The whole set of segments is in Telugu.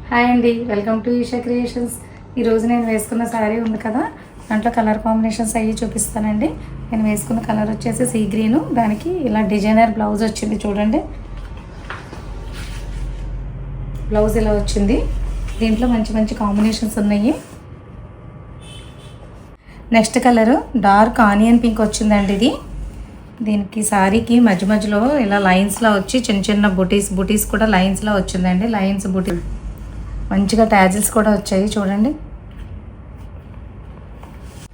హాయ్ అండి, వెల్కమ్ టు ఈషా క్రియేషన్స్. ఈరోజు నేను వేసుకున్న శారీ ఉంది కదా, దాంట్లో కలర్ కాంబినేషన్స్ అవి చూపిస్తానండి. నేను వేసుకున్న కలర్ వచ్చేసి సీ గ్రీను, దానికి ఇలా డిజైనర్ బ్లౌజ్ వచ్చింది చూడండి. బ్లౌజ్ ఇలా వచ్చింది. దీంట్లో మంచి మంచి కాంబినేషన్స్ ఉన్నాయి. Next colour dark onion pink వచ్చిందండి. ఇది దీనికి శారీకి మధ్య మధ్యలో ఇలా లైన్స్లా వచ్చి చిన్న చిన్న బుటీస్ కూడా లైన్స్లా వచ్చిందండి. లైన్స్ బుటీ మంచిగా ట్యాజిల్స్ కూడా వచ్చాయి చూడండి.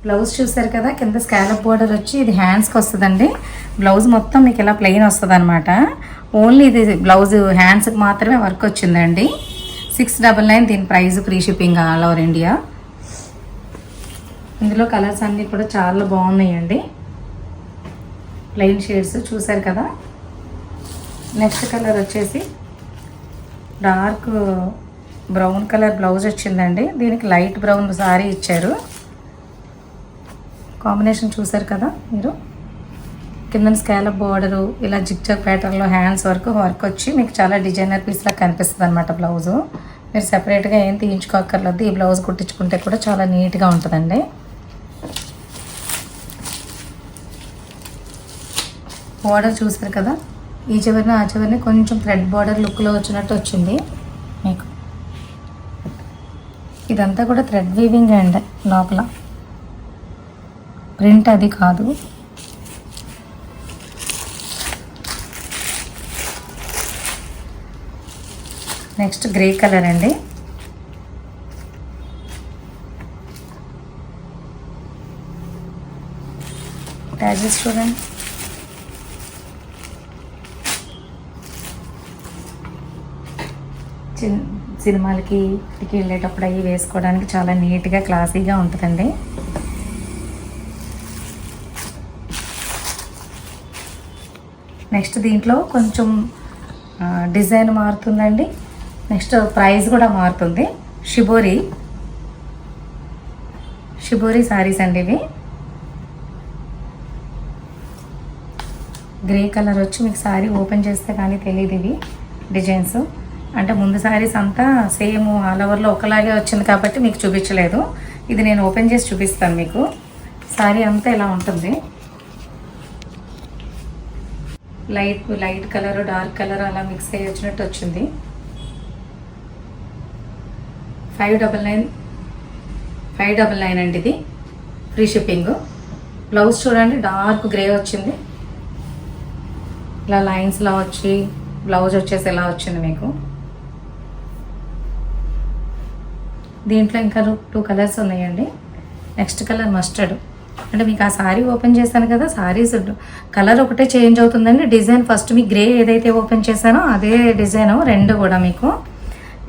బ్లౌజ్ చూసారు కదా, కింద స్కాలప్ బోర్డర్ వచ్చి ఇది హ్యాండ్స్కి వస్తుందండి. బ్లౌజ్ మొత్తం మీకు ఇలా ప్లెయిన్ వస్తుంది అనమాట. ఓన్లీ ఇది బ్లౌజ్ హ్యాండ్స్కి మాత్రమే వర్క్ వచ్చిందండి. 699 దీని price, free shipping all over India. ఇందులో కలర్స్ అన్నీ కూడా చాలా బాగున్నాయండి. ప్లెయిన్ షేడ్స్ చూసారు కదా. నెక్స్ట్ కలర్ వచ్చేసి డార్క్ బ్రౌన్ కలర్ బ్లౌజ్ వచ్చిందండి. దీనికి లైట్ బ్రౌన్ సారీ ఇచ్చారు. కాంబినేషన్ చూసారు కదా మీరు. కింద స్కాలప్ బోర్డరు ఇలా జిగ్జాగ్ ప్యాటర్న్లో హ్యాండ్స్ వర్క్ వచ్చి మీకు చాలా డిజైనర్ పీస్లా కనిపిస్తుంది అనమాట. బ్లౌజు మీరు సెపరేట్గా ఏం తీయించుకోక్కర్లేదు. ఈ బ్లౌజ్ కుట్టించుకుంటే కూడా చాలా నీట్గా ఉంటుందండి. బోర్డర్ చూసారు కదా, ఈ చివరిని ఆ చివరిని కొంచెం థ్రెడ్ బోర్డర్ లుక్లో వచ్చినట్టు వచ్చింది మీకు. ఇదంతా కూడా థ్రెడ్ వీవింగ్ అండ్ లోపల ప్రింట్ అది కాదు. నెక్స్ట్ గ్రే కలర్ అండి. ట్యాజెస్ చూడండి. సినిమాలకి వెళ్ళేటప్పుడు అవి వేసుకోవడానికి చాలా నీట్గా క్లాసీగా ఉంటుందండి. నెక్స్ట్ దీంట్లో కొంచెం డిజైన్ మారుతుందండి. నెక్స్ట్ ప్రైస్ కూడా మారుతుంది. షిబోరి శారీస్ అండి ఇవి. గ్రే కలర్ వచ్చి మీకు శారీ ఓపెన్ చేస్తే కానీ తెలియదు ఇవి డిజైన్స్. అంటే ముందు శారీస్ అంతా సేమ్ ఆల్ ఓవర్లో ఒకలాగే వచ్చింది కాబట్టి మీకు చూపించలేదు. ఇది నేను ఓపెన్ చేసి చూపిస్తాను మీకు. శారీ అంతా ఇలా ఉంటుంది. లైట్ కలర్ డార్క్ కలర్ అలా మిక్స్ అయ్యి వచ్చినట్టు వచ్చింది. 599 అండి ఇది, ఫ్రీ షిప్పింగ్. బ్లౌజ్ చూడండి, డార్క్ గ్రే వచ్చింది. ఇలా లైన్స్లా వచ్చి బ్లౌజ్ వచ్చేసి ఇలా వచ్చింది మీకు. దీంట్లో ఇంకా 2 కలర్స్ ఉన్నాయండి. Next colour mustard. అంటే మీకు ఆ శారీ ఓపెన్ చేశాను కదా, శారీస్ కలర్ ఒకటే చేంజ్ అవుతుందండి. డిజైన్ ఫస్ట్ మీకు గ్రే ఏదైతే ఓపెన్ చేశానో అదే డిజైన్ రెండు కూడా మీకు.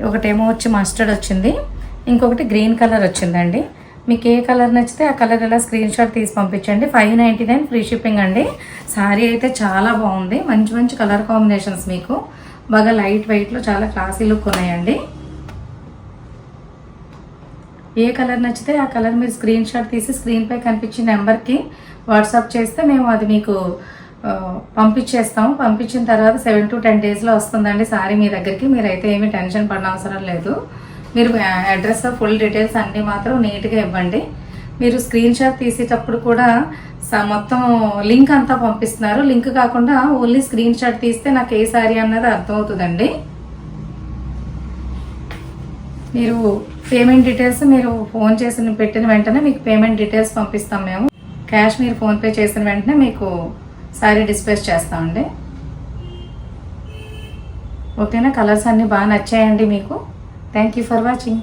ఒకటేమో వచ్చి మస్టర్డ్ వచ్చింది, ఇంకొకటి గ్రీన్ కలర్ వచ్చిందండి. మీకు ఏ కలర్ నచ్చితే ఆ కలర్ ఇలా స్క్రీన్ షాట్ తీసి పంపించండి. 599 ఫ్రీ షిప్పింగ్ అండి. శారీ అయితే చాలా బాగుంది. మంచి మంచి కలర్ కాంబినేషన్స్ మీకు బాగా లైట్ వెయిట్లో చాలా క్లాసీ లుక్ ఉన్నాయండి. ఏ కలర్ నచ్చితే ఆ కలర్ మీరు స్క్రీన్ షాట్ తీసి స్క్రీన్పై కనిపించిన నెంబర్కి వాట్సాప్ చేస్తే మేము అది మీకు పంపించేస్తాము. పంపించిన తర్వాత 7 to 10 డేస్లో వస్తుందండి శారీ మీ దగ్గరికి. మీరైతే ఏమీ టెన్షన్ పడిన అవసరం లేదు. మీరు అడ్రస్ ఫుల్ డీటెయిల్స్ అన్నీ మాత్రం నీట్గా ఇవ్వండి. మీరు స్క్రీన్ షాట్ తీసేటప్పుడు కూడా మొత్తం లింక్ అంతా పంపిస్తున్నారు. లింక్ కాకుండా ఓన్లీ స్క్రీన్ షాట్ తీస్తే నాకు ఏ శారీ అన్నది అర్థమవుతుందండి. మీరు పేమెంట్ డీటెయిల్స్ మీరు ఫోన్ చేసి పెట్టిన వెంటనే మీకు పేమెంట్ డీటెయిల్స్ పంపిస్తాం మేము. క్యాష్ మీరు ఫోన్పే చేసిన వెంటనే మీకు శారీ డిస్పాచ్ చేస్తామండి. ఓకేనా. కలర్స్ అన్నీ బాగా నచ్చాయండి మీకు. Thank you for watching.